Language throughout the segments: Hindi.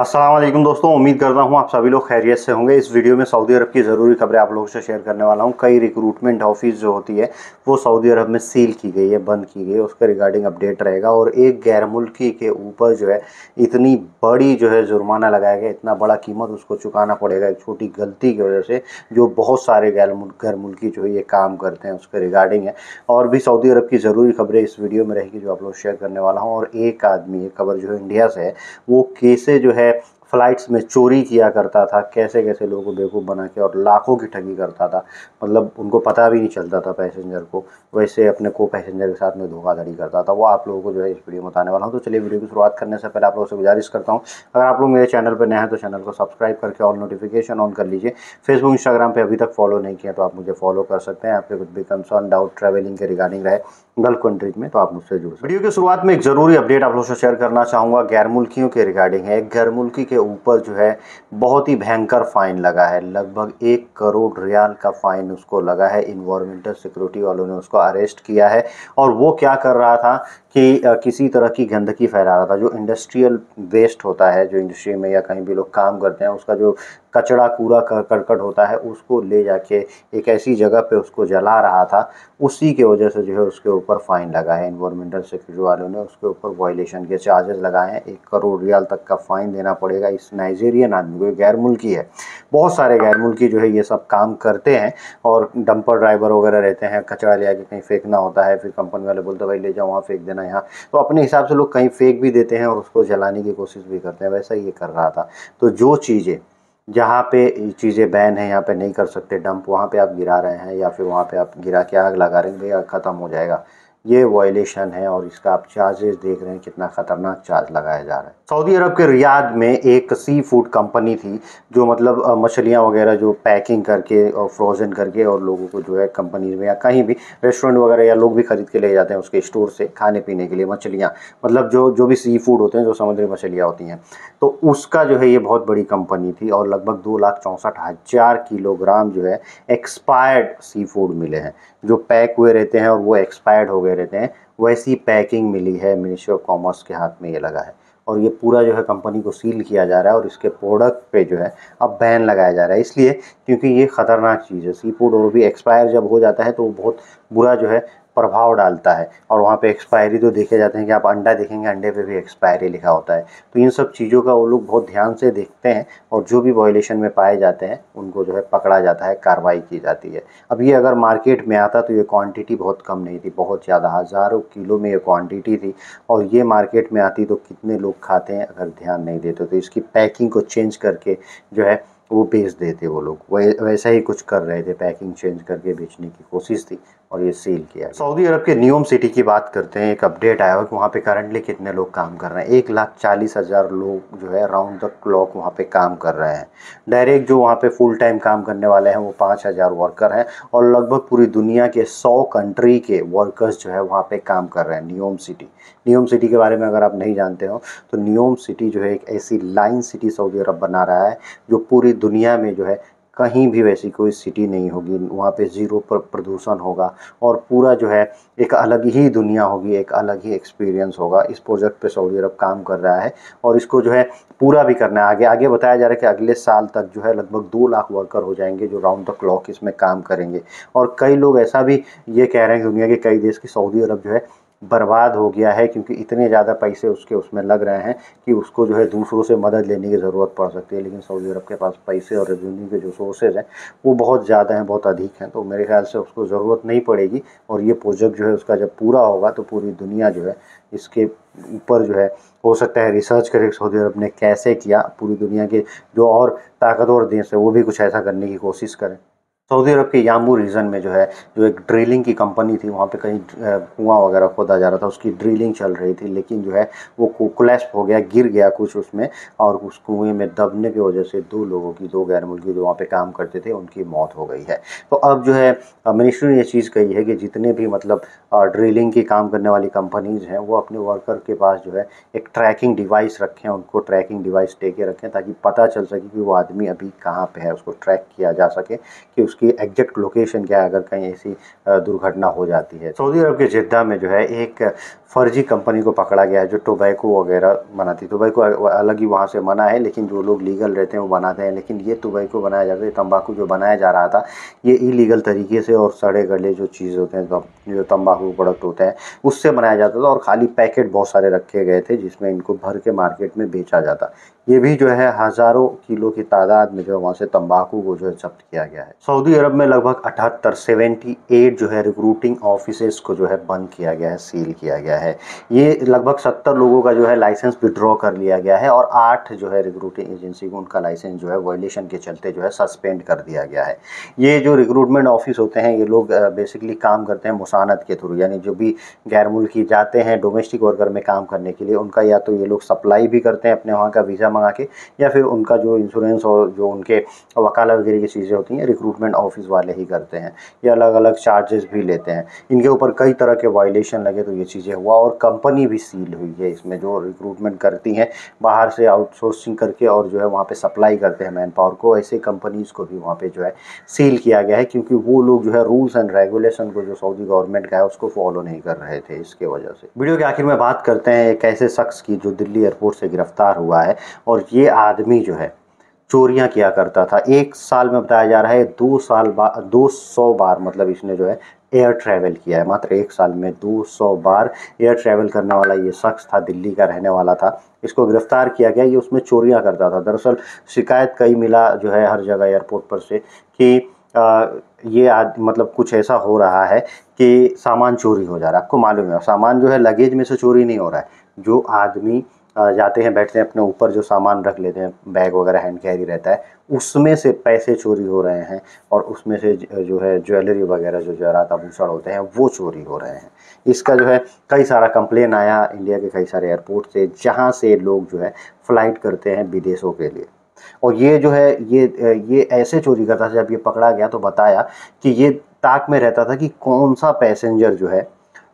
अस्सलाम वालेकुम दोस्तों, उम्मीद करता हूँ आप सभी लोग खैरियत से होंगे। इस वीडियो में सऊदी अरब की ज़रूरी खबरें आप लोगों से शेयर करने वाला हूँ। कई रिक्रूटमेंट ऑफिस जो होती है वो सऊदी अरब में सील की गई है, बंद की गई है, उसके रिगार्डिंग अपडेट रहेगा। और एक गैर मुल्की के ऊपर जो है इतनी बड़ी जो है जुर्माना लगाया गया, इतना बड़ा कीमत उसको चुकाना पड़ेगा एक छोटी गलती की वजह से, जो बहुत सारे गैर मुल्की जो है ये काम करते हैं, उसके रिगार्डिंग है। और भी सऊदी अरब की ज़रूरी खबरें इस वीडियो में रहेगी जो आप लोग शेयर करने वाला हूँ। और एक आदमी, एक खबर जो है इंडिया से है, वो कैसे जो है फ्लाइट्स में चोरी किया करता था, कैसे कैसे लोगों को बेवकूफ़ बना के और लाखों की ठगी करता था। मतलब उनको पता भी नहीं चलता था पैसेंजर को, वैसे अपने को पैसेंजर के साथ में धोखाधड़ी करता था। वो आप लोगों को जो है इस वीडियो में बताने वाला हूँ। तो चलिए वीडियो की शुरुआत करने से पहले आप लोगों से गुजारिश करता हूँ, अगर आप लोग मेरे चैनल पर नए हैं तो चैनल को सब्सक्राइब करके ऑल नोटिफिकेशन ऑन कर लीजिए। फेसबुक इंस्टाग्राम पे अभी तक फॉलो नहीं किया तो आप मुझे फॉलो कर सकते हैं। आपके कुछ भी कंसर्न डाउट ट्रैवलिंग के रिगार्डिंग रहे गल्फ कंट्रीज में तो आप मुझसे जुड़ सकते हैं। वीडियो की शुरुआत में एक ज़रूरी अपडेट आप लोगों से शेयर करना चाहूँगा, गैर मुल्कियों के रिगार्डिंग है। एक गैर मुल्की के ऊपर जो है बहुत ही भयंकर फ़ाइन लगा है, लगभग 1 करोड़ रियाल का फ़ाइन उसको लगा है। इन्वायरमेंटल सिक्योरिटी वालों ने उसको अरेस्ट किया है। और वो क्या कर रहा था कि किसी तरह की गंदगी फैला रहा था। जो इंडस्ट्रियल वेस्ट होता है, जो इंडस्ट्री में या कहीं भी लोग काम करते हैं, उसका जो कचरा कूड़ा करकट होता है उसको ले जाके एक ऐसी जगह पे उसको जला रहा था। उसी की वजह से जो है उसके ऊपर फ़ाइन लगा है। इन्वायरमेंटल सिक्योरिटी वालों ने उसके ऊपर वायलेशन के चार्जेस लगाए हैं। 1 करोड़ रियाल तक का फ़ाइन देना पड़ेगा इस नाइजीरियन आदमी को। गैर मुल्की है, बहुत सारे गैर मुल्की जो है ये सब काम करते हैं। और डंपर ड्राइवर वगैरह रहते हैं, कचरा ले आके कहीं फेंकना होता है, फिर कंपनी वाले बोलते हैं भाई ले जाओ वहाँ फेंक देना यहाँ। तो अपने हिसाब से लोग कहीं फेंक भी देते हैं और उसको जलाने की कोशिश भी करते हैं। वैसा ही ये कर रहा था। तो जो चीज़ें जहाँ पे चीज़ें बैन है, यहाँ पे नहीं कर सकते डंप, वहाँ पे आप गिरा रहे हैं या फिर वहाँ पे आप गिरा के आग लगा रहे हैं, भैया ख़त्म हो जाएगा, ये वायलेशन है। और इसका आप चार्जेस देख रहे हैं, कितना ख़तरनाक चार्ज लगाया जा रहा है। सऊदी अरब के रियाद में एक सी फूड कंपनी थी जो मतलब मछलियाँ वगैरह जो पैकिंग करके और फ्रोज़न करके और लोगों को जो है कंपनीज में या कहीं भी रेस्टोरेंट वगैरह या लोग भी खरीद के ले जाते हैं उसके स्टोर से खाने पीने के लिए मछलियाँ, मतलब जो जो भी सी फूड होते हैं, जो समुद्री मछलियाँ होती हैं। तो उसका जो है ये बहुत बड़ी कंपनी थी और लगभग 2,64,000 किलोग्राम जो है एक्सपायर्ड सी फूड मिले हैं। जो पैक हुए रहते हैं और वो एक्सपायर्ड हो गए रहते हैं, वैसी पैकिंग मिली है। मिनिस्ट्री ऑफ कॉमर्स के हाथ में ये लगा है और ये पूरा जो है कंपनी को सील किया जा रहा है और इसके प्रोडक्ट पे जो है अब बैन लगाया जा रहा है। इसलिए क्योंकि ये ख़तरनाक चीज़ है सी फूड, और भी एक्सपायर जब हो जाता है तो वो बहुत बुरा जो है प्रभाव डालता है। और वहाँ पे एक्सपायरी तो देखे जाते हैं कि आप अंडा देखेंगे, अंडे पे भी एक्सपायरी लिखा होता है। तो इन सब चीज़ों का वो लोग बहुत ध्यान से देखते हैं और जो भी वायलेशन में पाए जाते हैं उनको जो है पकड़ा जाता है, कार्रवाई की जाती है। अब ये अगर मार्केट में आता तो ये क्वांटिटी बहुत कम नहीं थी, बहुत ज़्यादा हज़ारों किलो में ये क्वांटिटी थी। और ये मार्केट में आती तो कितने लोग खाते हैं अगर ध्यान नहीं देते। तो इसकी पैकिंग को चेंज करके जो है वो बेच देते वो लोग। वैसा ही कुछ कर रहे थे, पैकिंग चेंज करके बेचने की कोशिश थी और ये सील किया। सऊदी अरब के नियोम सिटी की बात करते हैं। एक अपडेट आया हुआ कि वहाँ पे करंटली कितने लोग काम कर रहे हैं। 1,40,000 लोग जो है राउंड द क्लॉक वहाँ पे काम कर रहे हैं। डायरेक्ट जो वहाँ पे फुल टाइम काम करने वाले हैं वो 5,000 वर्कर हैं। और लगभग पूरी दुनिया के 100 कंट्री के वर्कर्स जो है वहाँ पे काम कर रहे हैं। नियोम सिटी के बारे में अगर आप नहीं जानते हो तो नियोम सिटी जो है एक ऐसी लाइन सिटी सऊदी अरब बना रहा है जो पूरी दुनिया में जो है कहीं भी वैसी कोई सिटी नहीं होगी। वहाँ पे ज़ीरो प्रदूषण होगा और पूरा जो है एक अलग ही दुनिया होगी, एक अलग ही एक्सपीरियंस होगा। इस प्रोजेक्ट पे सऊदी अरब काम कर रहा है और इसको जो है पूरा भी करना है। आगे आगे बताया जा रहा है कि अगले साल तक जो है लगभग 2 लाख वर्कर हो जाएंगे जो राउंड द क्लॉक इसमें काम करेंगे। और कई लोग ऐसा भी ये कह रहे हैं कि दुनिया के कई देश की सऊदी अरब जो है बर्बाद हो गया है, क्योंकि इतने ज़्यादा पैसे उसके उसमें लग रहे हैं कि उसको जो है दूसरों से मदद लेने की ज़रूरत पड़ सकती है। लेकिन सऊदी अरब के पास पैसे और रेवेन्यू के जो सोर्सेज हैं वो बहुत ज़्यादा हैं, बहुत अधिक हैं। तो मेरे ख्याल से उसको ज़रूरत नहीं पड़ेगी। और ये प्रोजेक्ट जो है उसका जब पूरा होगा तो पूरी दुनिया जो है इसके ऊपर जो है हो सकता है रिसर्च करे सऊदी अरब ने कैसे किया। पूरी दुनिया के जो और ताकतवर देश है वो भी कुछ ऐसा करने की कोशिश करें। सऊदी अरब के याम्बू रीजन में जो है जो एक ड्रिलिंग की कंपनी थी, वहाँ पे कहीं कुआं वगैरह खोदा जा रहा था, उसकी ड्रिलिंग चल रही थी। लेकिन जो है वो कोलैप्स हो गया, गिर गया कुछ उसमें और उस कुएं में दबने की वजह से 2 लोगों की, 2 गैर मुल्की जो वहाँ पे काम करते थे, उनकी मौत हो गई है। तो अब जो है मिनिस्ट्री ने ये चीज़ कही है कि जितने भी मतलब ड्रिलिंग की काम करने वाली कंपनीज हैं वो अपने वर्कर के पास जो है एक ट्रैकिंग डिवाइस रखें, उनको ट्रैकिंग डिवाइस दे के रखें ताकि पता चल सके कि वो आदमी अभी कहाँ पे है, उसको ट्रैक किया जा सके कि उसकी उसकी एग्जैक्ट लोकेशन क्या है अगर कहीं ऐसी दुर्घटना हो जाती है। सऊदी अरब के जिद्दा में जो है एक फर्जी कंपनी को पकड़ा गया है जो टोबैको वगैरह बनाती है। टोबैको अलग ही वहाँ से मना है, लेकिन जो लोग लीगल रहते हैं वो बनाते हैं। लेकिन ये टोबैको बनाया जाता है, तंबाकू जो बनाया जा रहा था ये इलीगल तरीके से और सड़े गले जो चीज़ होते हैं जो तंबाकू प्रोडक्ट होते हैं उससे बनाया जाता था, और खाली पैकेट बहुत सारे रखे गए थे जिसमें इनको भर के मार्केट में बेचा जाता। ये भी जो है हज़ारों किलो की तादाद में जो है वहाँ से तंबाकू को जो है जब्त किया गया है। सऊदी अरब में लगभग 78 जो है रिक्रूटिंग ऑफिसेस को जो है बंद किया गया है, सील किया गया है। ये लगभग 70 लोगों का जो है लाइसेंस विड्रॉ कर लिया गया है, और 8 जो है रिक्रूटिंग एजेंसी को उनका लाइसेंस जो है वायलेशन के चलते जो है सस्पेंड कर दिया गया है। ये जो रिक्रूटमेंट ऑफिस होते हैं ये लोग बेसिकली काम करते हैं मुसानत के थ्रू, यानी जो भी गैर मुल्की जाते हैं डोमेस्टिक वर्कर में काम करने के लिए उनका या तो ये लोग सप्लाई भी करते हैं अपने वहाँ का वीज़ा मंगा के, या फिर उनका जो इंश्योरेंस और जो उनके वकाला वगैरह की चीज़ें होती हैं रिक्रूटमेंट ऑफिस वाले ही करते हैं। ये अलग अलग चार्जेस भी लेते हैं। इनके ऊपर कई तरह के वायलेशन लगे तो ये चीज़ें हुआ, और कंपनी भी सील हुई है इसमें जो रिक्रूटमेंट करती हैं बाहर से आउटसोर्सिंग करके और जो है वहाँ पे सप्लाई करते हैं मैन पावर को। ऐसे कंपनीज़ को भी वहाँ पे जो है सील किया गया है, क्योंकि वो लोग जो है रूल्स एंड रेगुलेशन को जो सऊदी गवर्नमेंट का है उसको फॉलो नहीं कर रहे थे। इसके वजह से वीडियो के आखिर में बात करते हैं एक ऐसे शख्स की जो दिल्ली एयरपोर्ट से गिरफ्तार हुआ है, और ये आदमी जो है चोरियां किया करता था। एक साल में बताया जा रहा है 200 बार मतलब इसने जो है एयर ट्रैवल किया है। मात्र एक साल में 200 बार एयर ट्रैवल करने वाला ये शख्स था, दिल्ली का रहने वाला था। इसको गिरफ्तार किया गया, ये उसमें चोरियां करता था। दरअसल शिकायत कई मिला जो है हर जगह एयरपोर्ट पर से कि मतलब कुछ ऐसा हो रहा है कि सामान चोरी हो जा रहा है। आपको मालूम है सामान जो है लगेज में से चोरी नहीं हो रहा है, जो आदमी जाते हैं बैठते हैं अपने ऊपर जो सामान रख लेते हैं बैग वगैरह हैंड कैरी रहता है उसमें से पैसे चोरी हो रहे हैं, और उसमें से जो है ज्वेलरी वगैरह जो जवाहरात आभूषण होते हैं वो चोरी हो रहे हैं। इसका जो है कई सारा कंप्लेन आया इंडिया के कई सारे एयरपोर्ट से, जहाँ से लोग जो है फ़्लाइट करते हैं विदेशों के लिए। और ये जो है ये ऐसे चोरी करता था। जब ये पकड़ा गया तो बताया कि ये ताक में रहता था कि कौन सा पैसेंजर जो है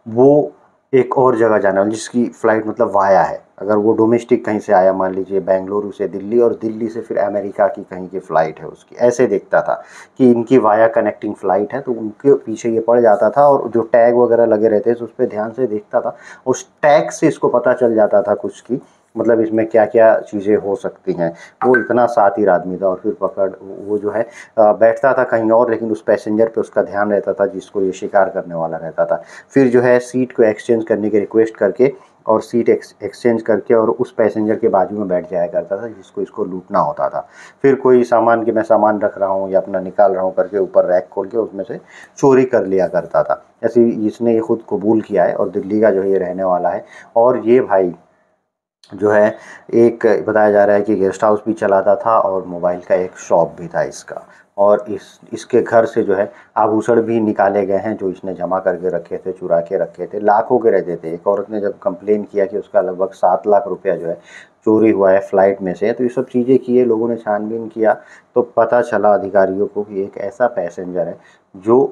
वो एक और जगह जाने वाला, जिसकी फ़्लाइट मतलब वाया है। अगर वो डोमेस्टिक कहीं से आया, मान लीजिए बेंगलुरु से दिल्ली और दिल्ली से फिर अमेरिका की कहीं की फ़्लाइट है उसकी, ऐसे देखता था कि इनकी वाया कनेक्टिंग फ़्लाइट है, तो उनके पीछे ये पड़ जाता था और जो टैग वगैरह लगे रहते थे उस पर ध्यान से देखता था। उस टैग से इसको पता चल जाता था कुछ की मतलब इसमें क्या क्या चीज़ें हो सकती हैं। वो इतना शातिर आदमी था, और फिर वो जो है बैठता था कहीं और, लेकिन उस पैसेंजर पे उसका ध्यान रहता था जिसको ये शिकार करने वाला रहता था। फिर जो है सीट को एक्सचेंज करने की रिक्वेस्ट करके और सीट एक्सचेंज करके और उस पैसेंजर के बाजू में बैठ जाया करता था जिसको इसको लूटना होता था। फिर कोई सामान मैं सामान रख रहा हूँ या अपना निकाल रहा हूँ करके ऊपर रैक खोल के उसमें से चोरी कर लिया करता था। ऐसे इसने ये खुद कबूल किया है, और दिल्ली का जो है ये रहने वाला है। और ये भाई जो है एक बताया जा रहा है कि गेस्ट हाउस भी चलाता था और मोबाइल का एक शॉप भी था इसका, और इसके घर से जो है आभूषण भी निकाले गए हैं जो इसने जमा करके रखे थे, चुरा के रखे थे, लाखों के रहते थे। एक औरत ने जब कंप्लेन किया कि उसका लगभग 7 लाख रुपया जो है चोरी हुआ है फ़्लाइट में से, तो ये सब चीज़ें किए, लोगों ने छानबीन किया तो पता चला अधिकारियों को कि एक ऐसा पैसेंजर है जो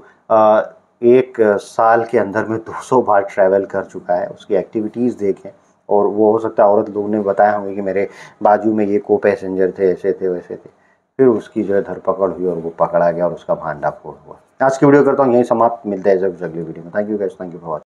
एक साल के अंदर में 200 बार ट्रैवल कर चुका है। उसकी एक्टिविटीज़ देखें, और वो हो सकता है औरत लोग ने बताया होंगे कि मेरे बाजू में ये को पैसेंजर थे, ऐसे थे वैसे थे। फिर उसकी जो है धरपकड़ हुई और वो पकड़ा गया और उसका भांडाफोड़ हुआ। आज की वीडियो करता हूँ यहीं समाप्त, मिलते हैं जब अगली वीडियो में। Thank you guys, thank you for watching.